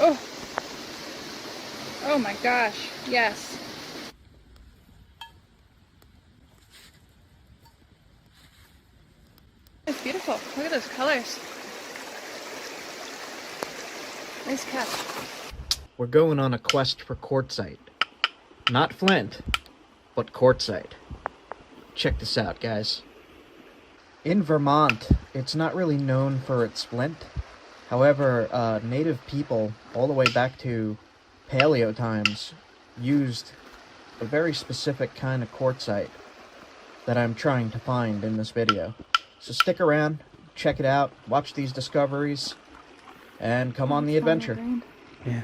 Oh. Oh my gosh, yes. It's beautiful. Look at those colors. Nice catch. We're going on a quest for quartzite. Not flint, but quartzite. Check this out, guys. In Vermont, it's not really known for its flint. However, native people, all the way back to paleo times, used a very specific kind of quartzite that I'm trying to find in this video. So stick around, check it out, watch these discoveries, and come on the adventure. Yeah.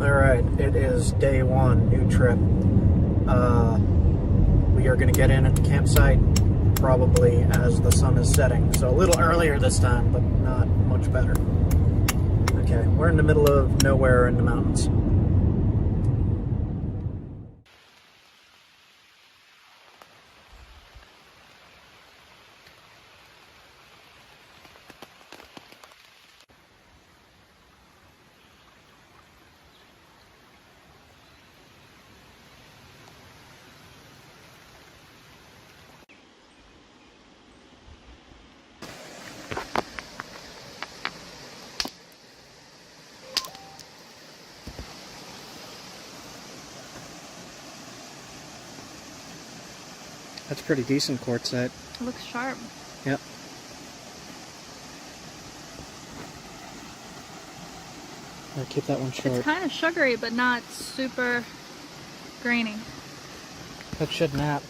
Alright, it is day one, new trip. We are going to get in at the campsite probably as the sun is setting. So a little earlier this time, but not much better. Okay, we're in the middle of nowhere in the mountains. That's pretty decent quartzite. It looks sharp. Yep. I'll keep that one short. It's kind of sugary, but not super grainy. That should nap.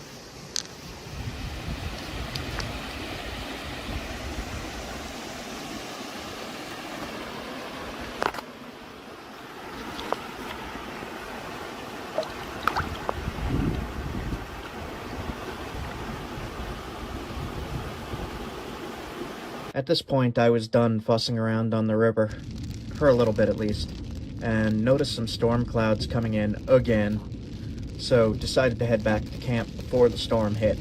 At this point, I was done fussing around on the river, for a little bit at least, and noticed some storm clouds coming in again, so decided to head back to camp before the storm hit.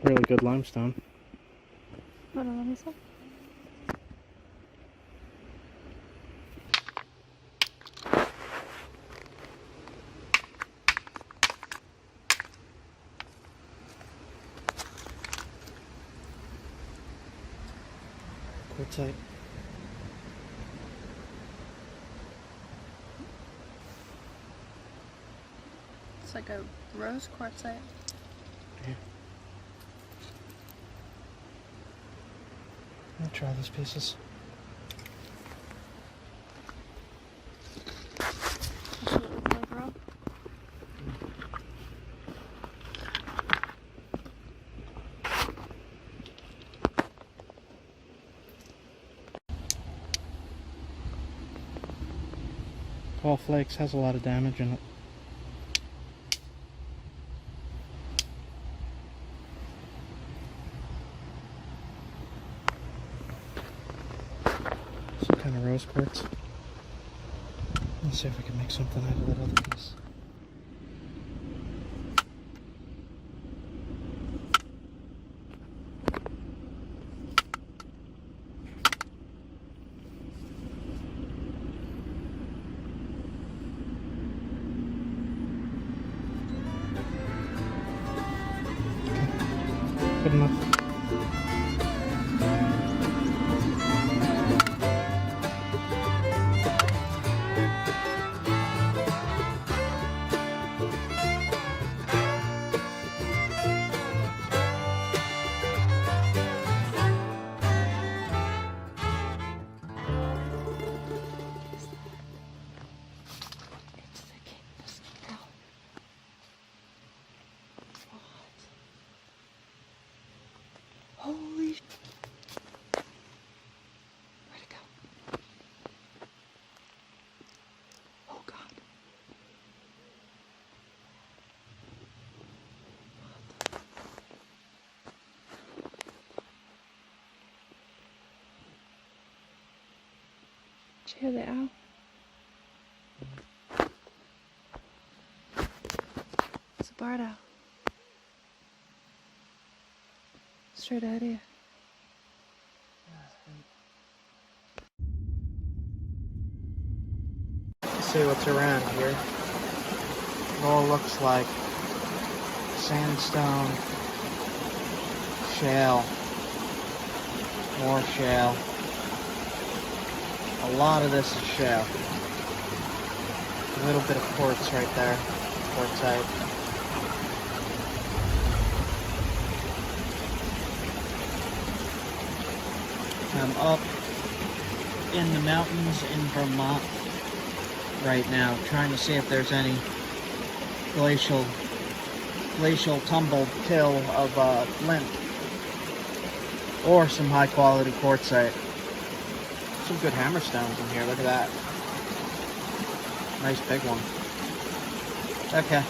Really good limestone. Hold on, let me see. Quartzite. It's like a rose quartzite. Yeah. Let me try these pieces. That's what it looks like, Rob. Tall Flakes has a lot of damage in it. this quartz. Let's see if we can make something out of that other piece. Good enough. Holy sh... Where'd it go? Oh God. Did you hear the owl? It's a barred owl. Straight out of here. Let's see what's around here. It all looks like sandstone, shale, more shale. A lot of this is shale. A little bit of quartz right there, quartzite. I'm up in the mountains in Vermont right now, trying to see if there's any glacial tumbled till of flint or some high quality quartzite. Some good hammerstones in here. Look at that. Nice big one. Okay,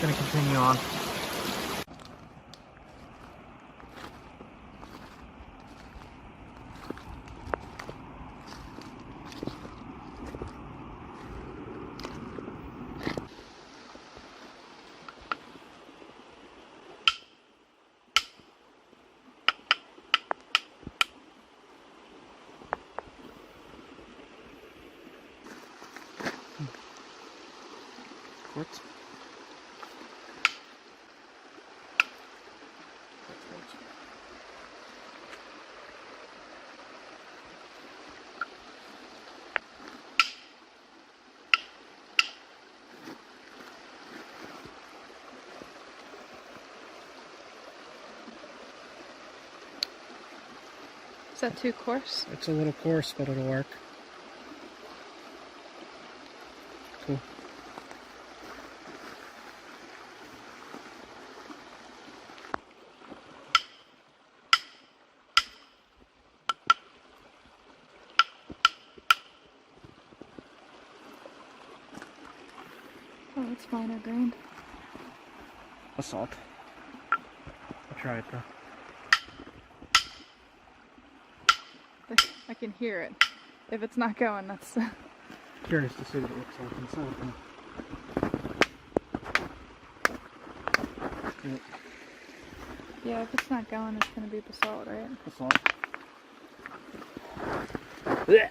gonna continue on. Quartz. Is that too coarse? It's a little coarse, but it'll work. Cool. Oh, it's finer grained. Basalt. I'll try it though. I can hear it. If it's not going, that's... Curious to see what it looks like inside. Yeah, if it's not going, it's gonna be basalt, right? Basalt. Yeah.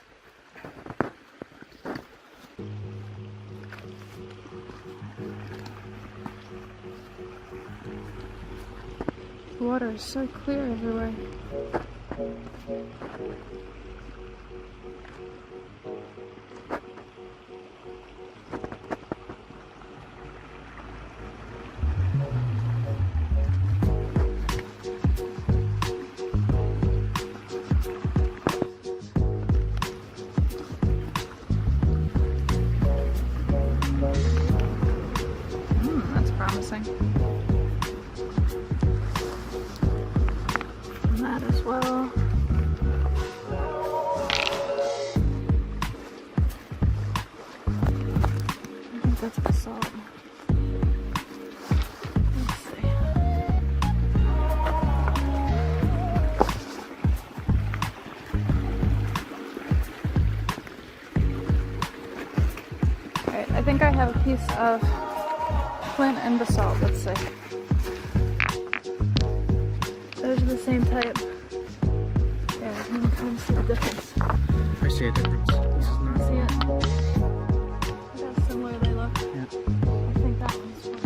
The water is so clear everywhere. That's promising. And that as well. I think that's basalt. Let's see. think I have a piece of flint and basalt. Let's see. Those are the same type. Yeah, you can kind of see the difference. I see a difference. This is not. See it? Look how similar they look. Yeah. I think that one's one.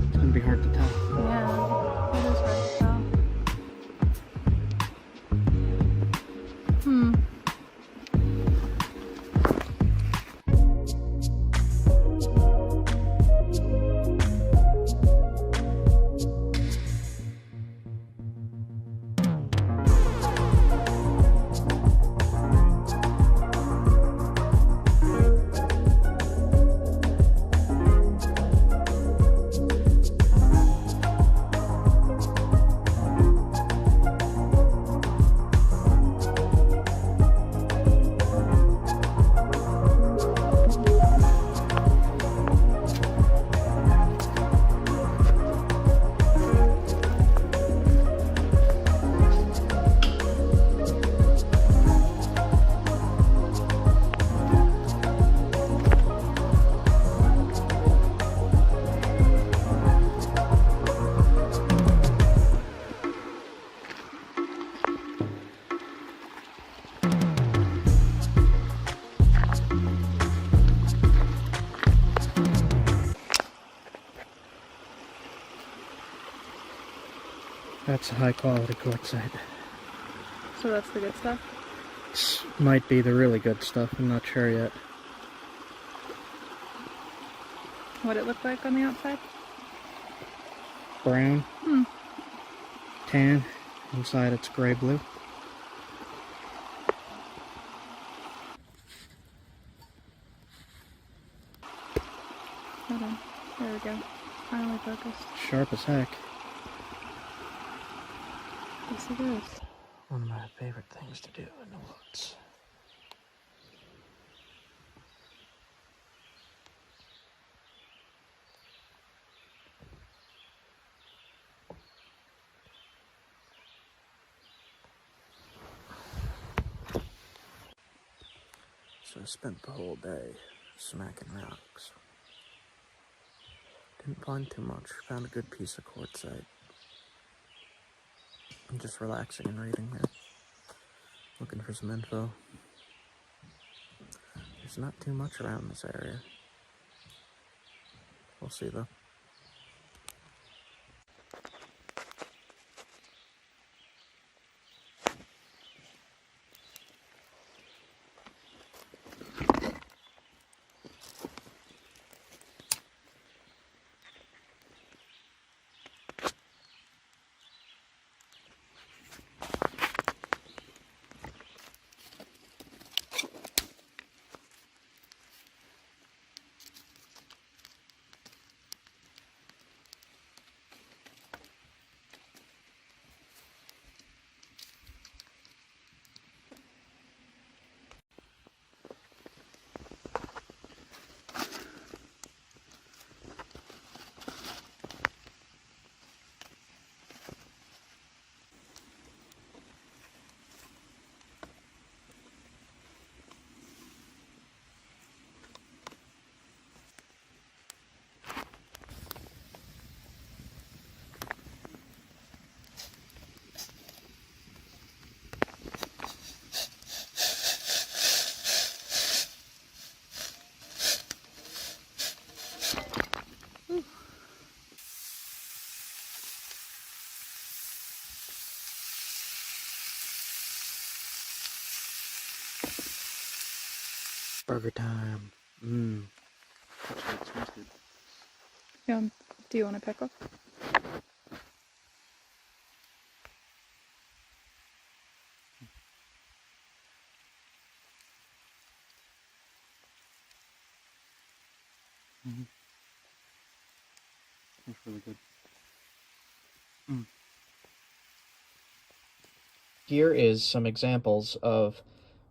It's gonna be hard to tell. Yeah, it is hard to tell. That's high quality quartzite. So that's the good stuff? This might be the really good stuff, I'm not sure yet. What it look like on the outside? Brown, tan, inside it's gray blue. Hold on. There we go. Finally focused. Sharp as heck. Yes, it is. One of my favorite things to do in the woods. So I spent the whole day smacking rocks. Didn't find too much. Found a good piece of quartzite. I'm just relaxing and reading here. Looking for some info. There's not too much around this area. We'll see though. Burger time. Mmm. Smells good. Do you want a pickle? That's really good. Here is some examples of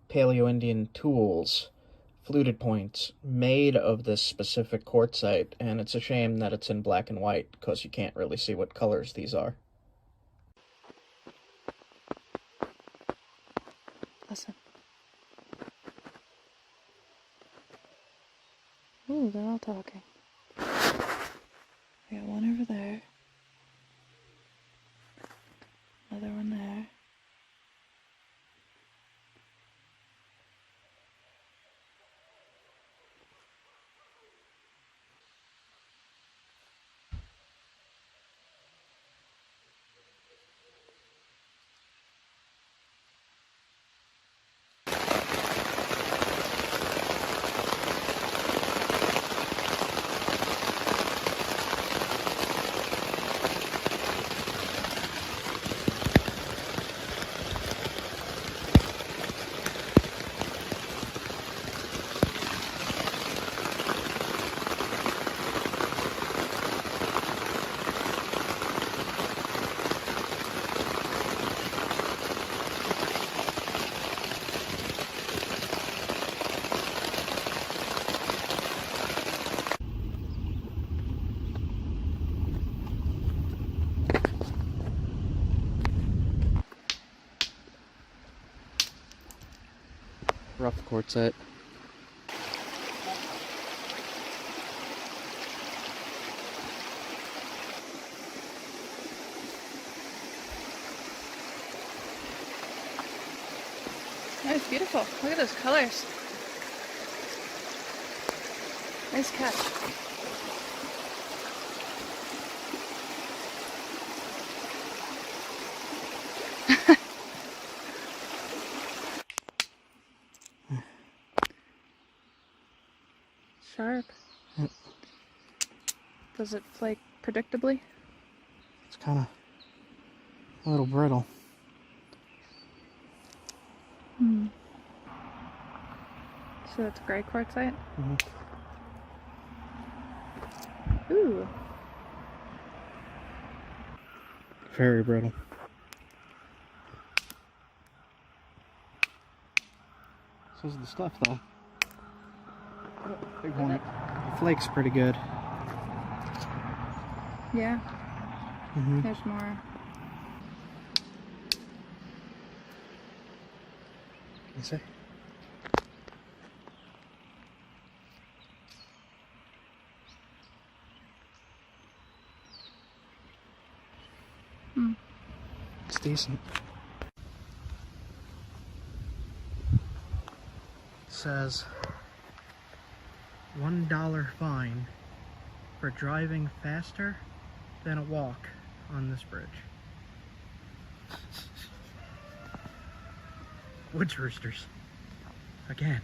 Paleo-Indian tools, fluted points, made of this specific quartzite, and it's a shame that it's in black and white, because you can't really see what colors these are. Listen. Ooh, they're all talking. We got one over there. Another one there. Rough quartzite. Nice, beautiful. Look at those colors. Nice catch. Sharp. Yep. Does it flake predictably? It's kind of a little brittle. Hmm. So it's gray quartzite? Mm-hmm. Ooh. Very brittle. So's the stuff, though. Big one. The flake's pretty good. Yeah. Mm-hmm. There's more. You see? Hmm. It's decent. It says $1 fine for driving faster than a walk on this bridge. Woods roosters. Again.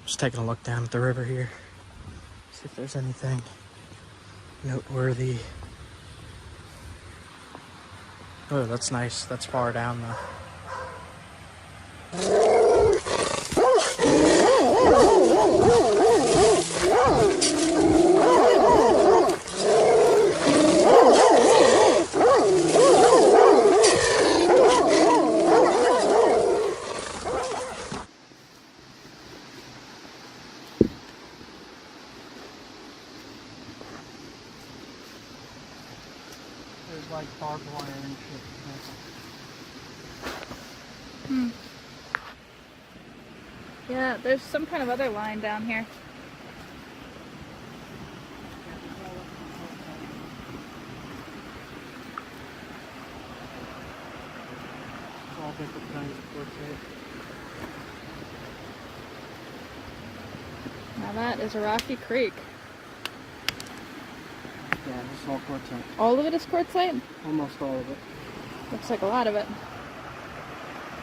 Just taking a look down at the river here. See if there's anything noteworthy. Oh, that's nice. That's far down though. There's like barbed wire and shit. Hmm. Yeah, there's some kind of other line down here. It's all different kinds of quartzite. Now that is a rocky creek. Yeah, this is all quartzite. All of it is quartzite? Almost all of it. Looks like a lot of it.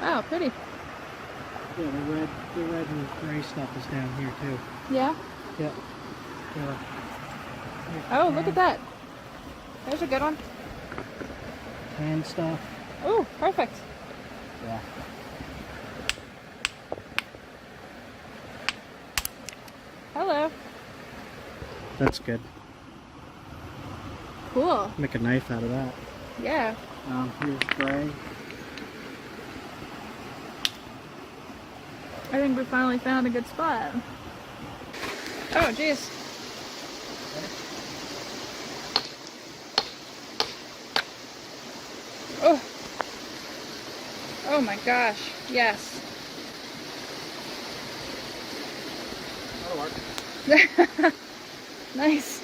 Wow, pretty. Yeah, the red and gray stuff is down here too. Yeah? Yeah. Yeah. Oh, look at that. There's a good one. Tan stuff. Oh, perfect. Yeah. Hello. That's good. Cool. Make a knife out of that. Yeah. Here's gray. I think we finally found a good spot. Oh, jeez. Oh. Oh my gosh. Yes. That'll work. Nice.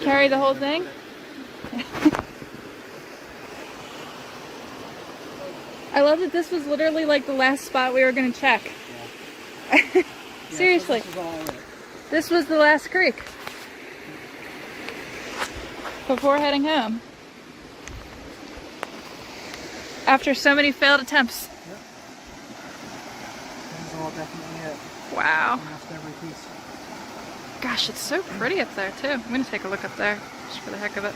Carry the whole thing? I love that this was literally like the last spot we were going to check. Yeah. Seriously. Yeah, so this was the last creek. Before heading home. After so many failed attempts. Yep. That's all definitely it. Wow. Almost every piece. Gosh, it's so pretty up there too. I'm going to take a look up there just for the heck of it.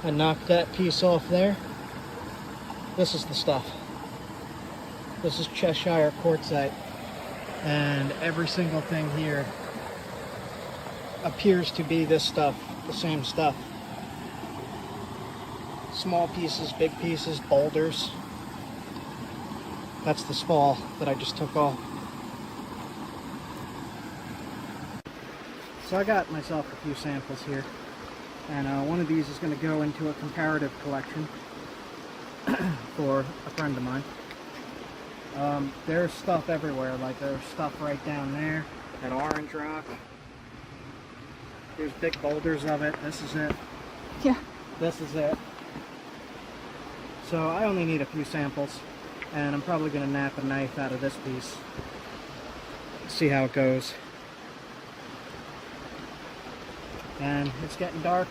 I knocked that piece off there. This is the stuff. This is Cheshire Quartzite. And every single thing here appears to be this stuff, the same stuff. Small pieces, big pieces, boulders. That's the spall that I just took off. So I got myself a few samples here. And one of these is going to go into a comparative collection for a friend of mine. There's stuff everywhere, like there's stuff right down there, that orange rock. There's big boulders of it. This is it. Yeah. This is it. So I only need a few samples, and I'm probably going to nap a knife out of this piece. See how it goes. And it's getting dark,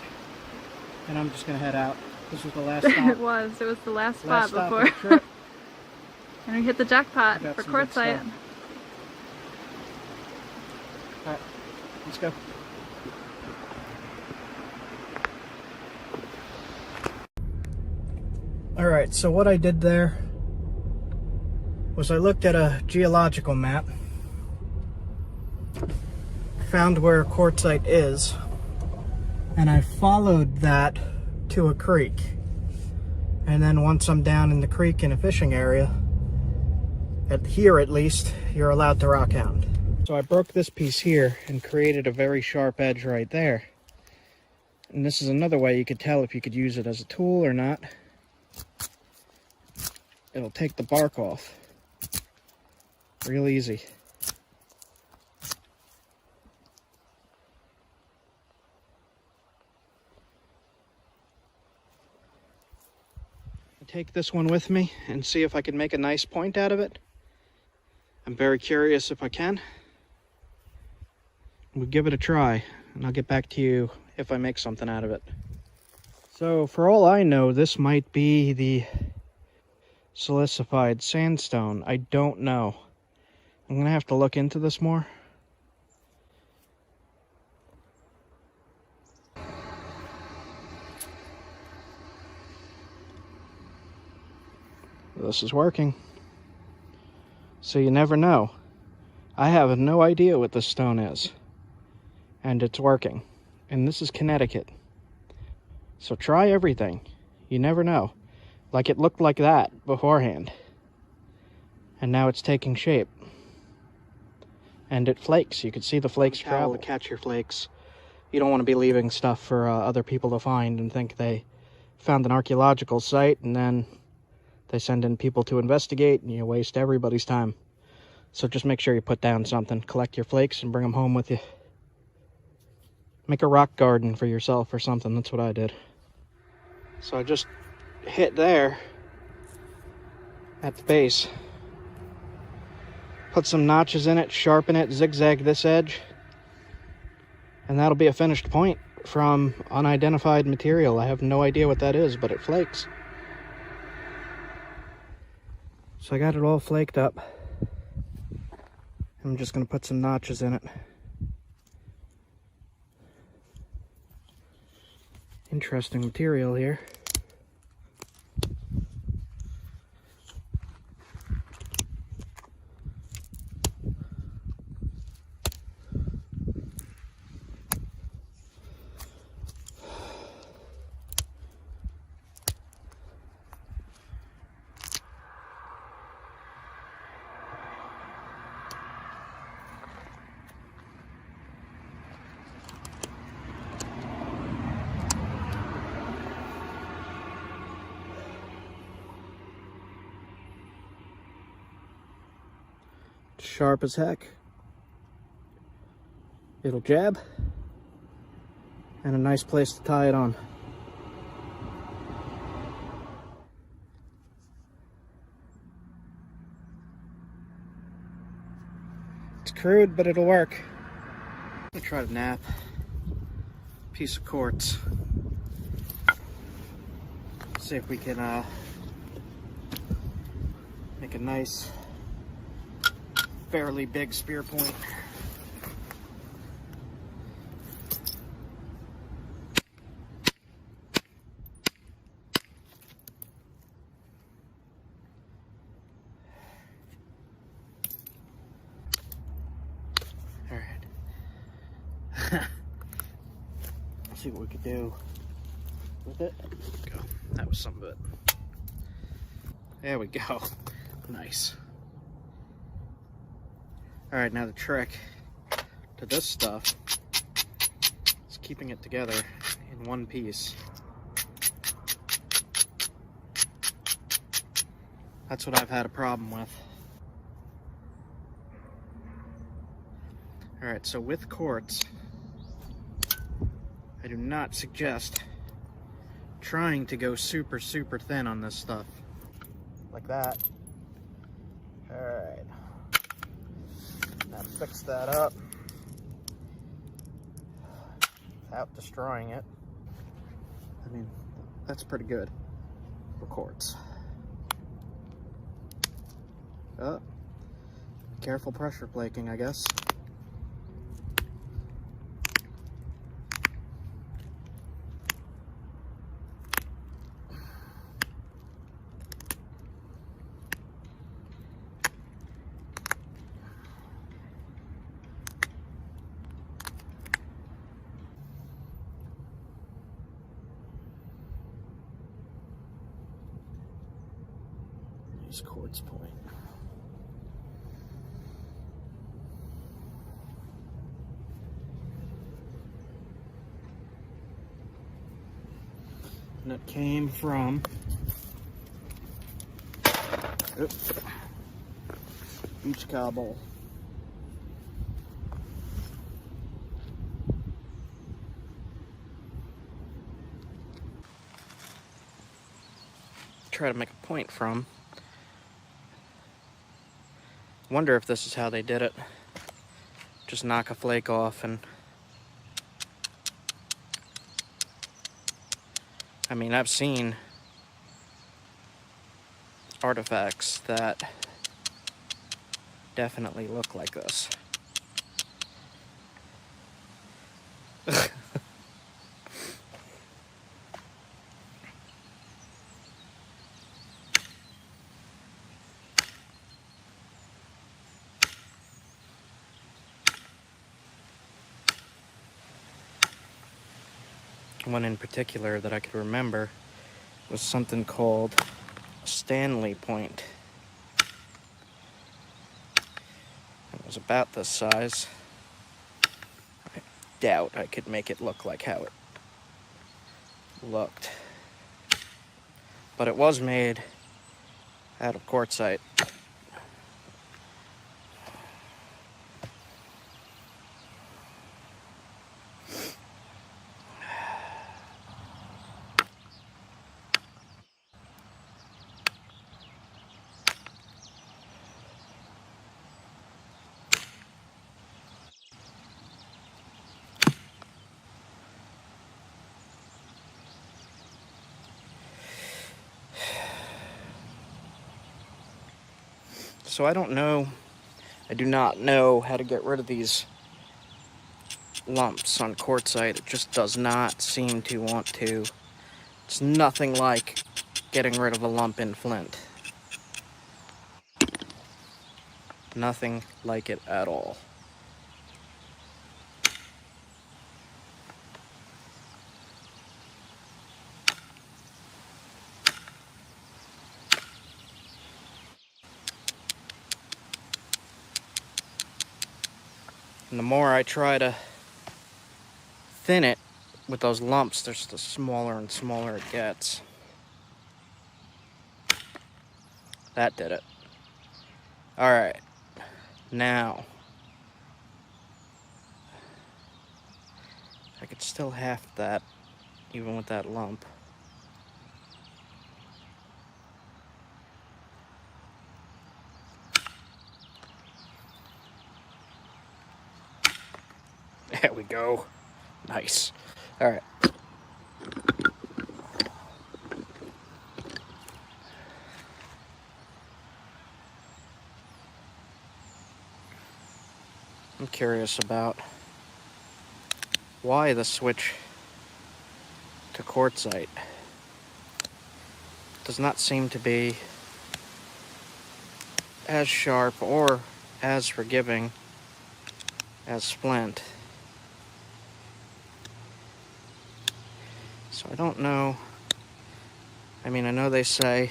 and I'm just going to head out. This was the last stop. It was the last spot stop before. of the trip. And we hit the jackpot for some good quartzite. stuff. Alright, let's go. Alright, so what I did there was I looked at a geological map, found where quartzite is, and I followed that to a creek. And then once I'm down in the creek in a fishing area, here at least, you're allowed to rock hound. So I broke this piece here and created a very sharp edge right there. And this is another way you could tell if you could use it as a tool or not. It'll take the bark off. Real easy. I'll take this one with me and see if I can make a nice point out of it. I'm very curious if I can. We'll give it a try, and I'll get back to you if I make something out of it. So, for all I know, this might be the silicified sandstone. I don't know. I'm gonna have to look into this more. This is working. So you never know. I have no idea what this stone is. And it's working. And this is Connecticut. So try everything. You never know. Like it looked like that beforehand. And now it's taking shape. And it flakes. You can see the flakes travel to catch your flakes. You don't want to be leaving stuff for other people to find and think they found an archaeological site and then they send in people to investigate and you waste everybody's time. So just make sure you put down something. Collect your flakes and bring them home with you. Make a rock garden for yourself or something. That's what I did. So I just hit there at the base. Put some notches in it, sharpen it, zigzag this edge. And that'll be a finished point from unidentified material. I have no idea what that is, but it flakes. So I got it all flaked up. I'm just going to put some notches in it. Interesting material here. sharp as heck. It'll jab, and a nice place to tie it on. It's crude, but it'll work. I'm gonna try to nap a piece of quartz. See if we can make a nice, fairly big spear point. All right. Let's see what we could do with it. Go. That was some of it. There we go. Nice. All right, now the trick to this stuff is keeping it together in one piece. That's what I've had a problem with. All right, so with quartz, I do not suggest trying to go super thin on this stuff. Like that. All right. Now fix that up without destroying it. I mean, that's pretty good for quartz. Oh, careful pressure flaking, I guess. Nice quartz point. And it came from beach cobble. Try to make a point from. Wonder if this is how they did it. Just knock a flake off and I mean, I've seen artifacts that definitely look like this. One in particular that I could remember was something called a Stanley point. It was about this size. I doubt I could make it look like how it looked. But it was made out of quartzite. So I do not know how to get rid of these lumps on quartzite. It just does not seem to want to. It's nothing like getting rid of a lump in flint. Nothing like it at all. And the more I try to thin it with those lumps, the smaller and smaller it gets. That did it. All right. Now, I could still half that, even with that lump. There we go. Nice. All right. I'm curious about why the switch to quartzite does not seem to be as sharp or as forgiving as splint. So I don't know. I mean, I know they say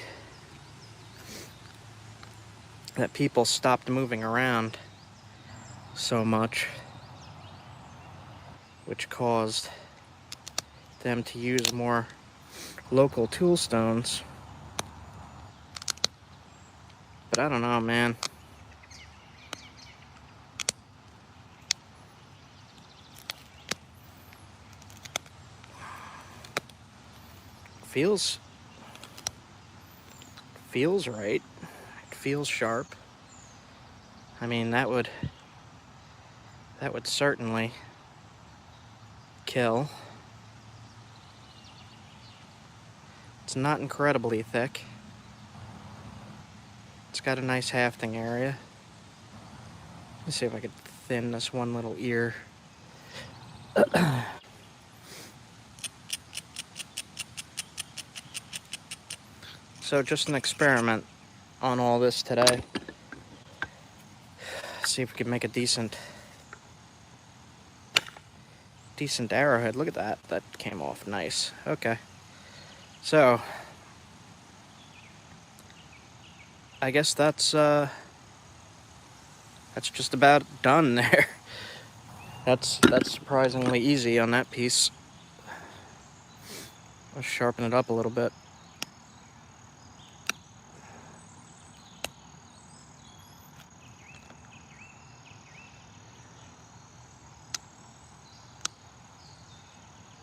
that people stopped moving around so much, which caused them to use more local tool stones. But I don't know, man. Feels right. It feels sharp. I mean, that would certainly kill. It's not incredibly thick. It's got a nice hafting area. Let's see if I could thin this one little ear. So just an experiment on all this today. See if we can make a decent arrowhead. Look at that. That came off nice. Okay. So I guess that's just about done there. That's surprisingly easy on that piece. I'll sharpen it up a little bit.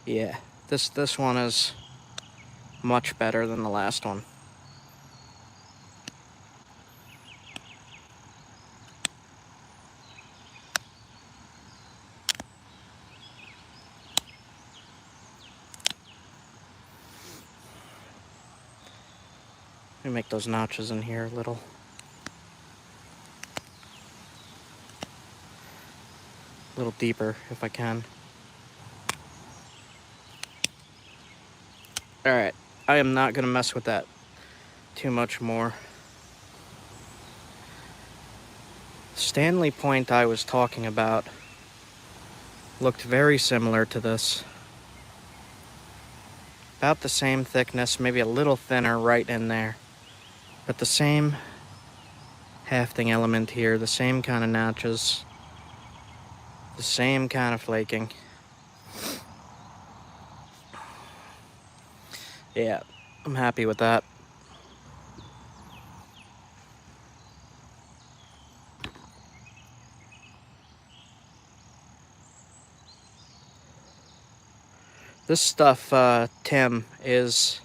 Yeah, this one is much better than the last one. Let me make those notches in here a little deeper if I can. Alright, I am not going to mess with that too much more. Stanley point I was talking about looked very similar to this. About the same thickness, maybe a little thinner right in there. But the same hafting element here, the same kind of notches, the same kind of flaking. Yeah, I'm happy with that. This stuff, Tim, is...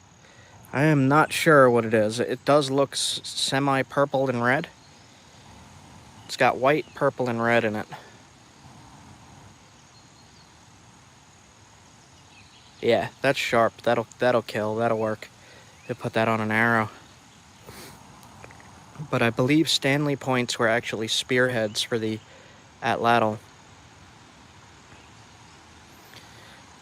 I am not sure what it is. It does look semi-purple and red. It's got white, purple, and red in it. Yeah, that's sharp. That'll kill. That'll work. They put that on an arrow. But I believe Stanley points were actually spearheads for the atlatl.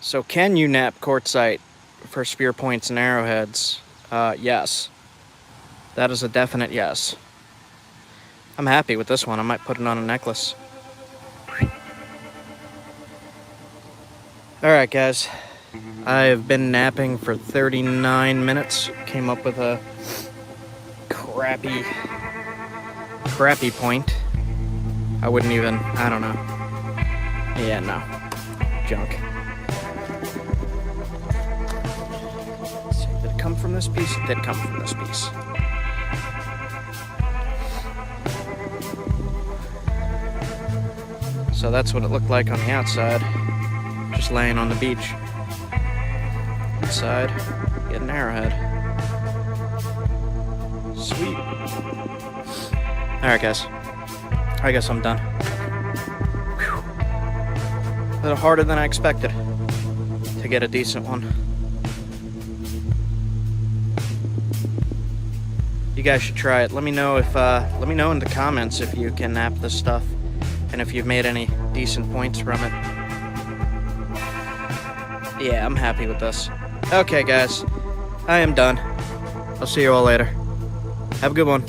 So can you nap quartzite for spear points and arrowheads? Yes. That is a definite yes. I'm happy with this one. I might put it on a necklace. Alright guys, I've been napping for 39 minutes. Came up with a crappy point. I wouldn't even, I don't know. Yeah, no. Junk. Let's see, did it come from this piece? It did come from this piece. So that's what it looked like on the outside. Just laying on the beach. Inside, get an arrowhead. Sweet. Alright guys, I guess I'm done. Whew. A little harder than I expected to get a decent one. You guys should try it. Let me know if let me know in the comments if you can nap this stuff and if you've made any decent points from it. Yeah, I'm happy with this. Okay guys, I am done. I'll see you all later. Have a good one.